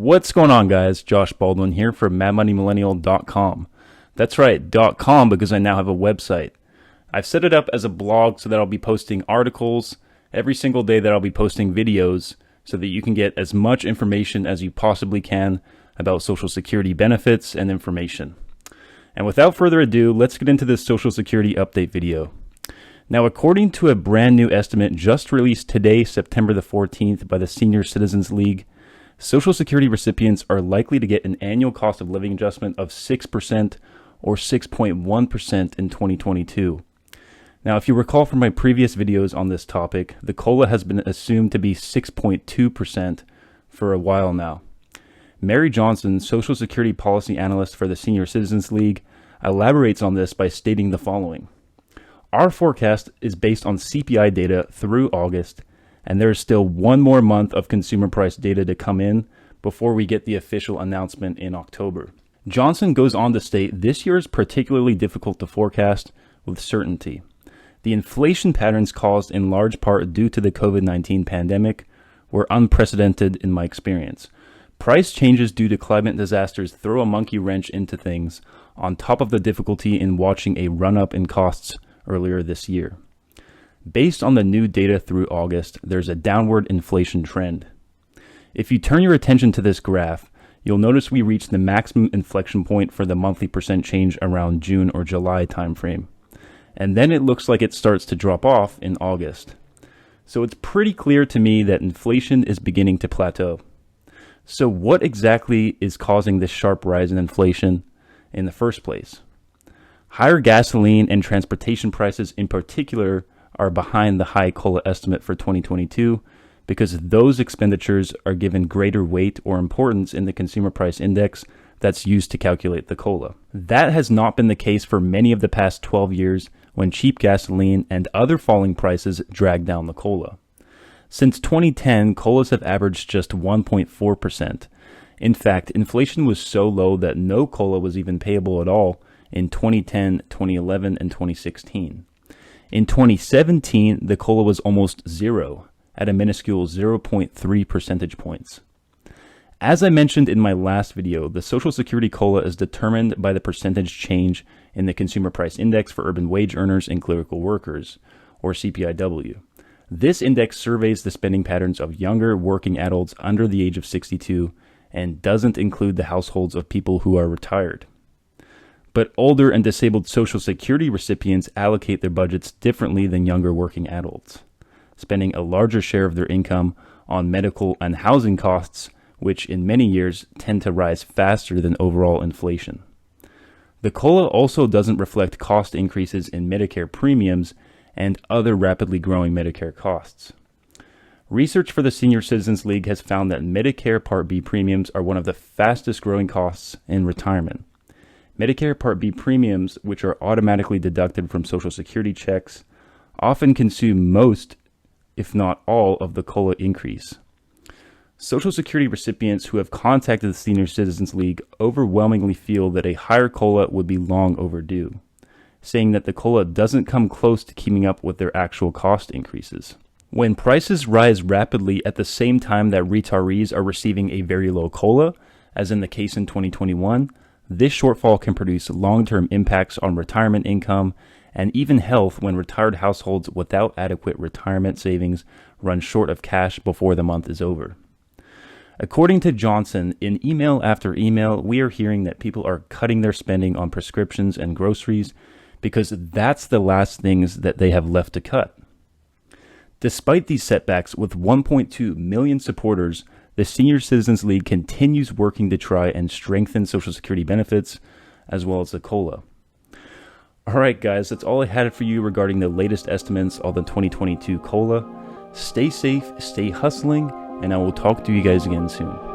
What's going on, guys? Josh Baldwin here for MadMoneyMillennial.com. That's right, .com, because I now have a website. I've set it up as a blog so that I'll be posting articles every single day, that I'll be posting videos so that you can get as much information as you possibly can about Social Security benefits and information. And without further ado, let's get into this Social Security update video. Now, according to a brand new estimate just released today, September the 14th, by the Senior Citizens League, Social Security recipients are likely to get an annual cost of living adjustment of 6% or 6.1% in 2022. Now, if you recall from my previous videos on this topic, the COLA has been assumed to be 6.2% for a while now. Mary Johnson, Social Security Policy Analyst for the Senior Citizens League, elaborates on this by stating the following. Our forecast is based on CPI data through August, and there is still one more month of consumer price data to come in before we get the official announcement in October. Johnson goes on to state this year is particularly difficult to forecast with certainty. The inflation patterns caused in large part due to the COVID-19 pandemic were unprecedented in my experience. Price changes due to climate disasters throw a monkey wrench into things, on top of the difficulty in watching a run-up in costs earlier this year. Based on the new data through August, there's a downward inflation trend. If you turn your attention to this graph, you'll notice we reached the maximum inflection point for the monthly percent change around June or July timeframe. And then it looks like it starts to drop off in August. So it's pretty clear to me that inflation is beginning to plateau. So what exactly is causing this sharp rise in inflation in the first place? Higher gasoline and transportation prices in particular are behind the high COLA estimate for 2022 because those expenditures are given greater weight or importance in the consumer price index that's used to calculate the COLA. That has not been the case for many of the past 12 years when cheap gasoline and other falling prices drag down the COLA. Since 2010, COLAs have averaged just 1.4%. In fact, inflation was so low that no COLA was even payable at all in 2010, 2011, and 2016. In 2017, the COLA was almost zero, at a minuscule 0.3 percentage points. As I mentioned in my last video, the Social Security COLA is determined by the percentage change in the Consumer Price Index for urban wage earners and clerical workers, or CPIW. This index surveys the spending patterns of younger working adults under the age of 62 and doesn't include the households of people who are retired. But older and disabled Social Security recipients allocate their budgets differently than younger working adults, spending a larger share of their income on medical and housing costs, which in many years tend to rise faster than overall inflation. The COLA also doesn't reflect cost increases in Medicare premiums and other rapidly growing Medicare costs. Research for the Senior Citizens League has found that Medicare Part B premiums are one of the fastest growing costs in retirement. Medicare Part B premiums, which are automatically deducted from Social Security checks, often consume most, if not all, of the COLA increase. Social Security recipients who have contacted the Senior Citizens League overwhelmingly feel that a higher COLA would be long overdue, saying that the COLA doesn't come close to keeping up with their actual cost increases. When prices rise rapidly at the same time that retirees are receiving a very low COLA, as in the case in 2021, this shortfall can produce long-term impacts on retirement income and even health when retired households without adequate retirement savings run short of cash before the month is over. According to Johnson, in email after email, we are hearing that people are cutting their spending on prescriptions and groceries because that's the last things that they have left to cut. Despite these setbacks, with 1.2 million supporters, the Senior Citizens League continues working to try and strengthen Social Security benefits, as well as the COLA. Alright guys, that's all I had for you regarding the latest estimates on the 2022 COLA. Stay safe, stay hustling, and I will talk to you guys again soon.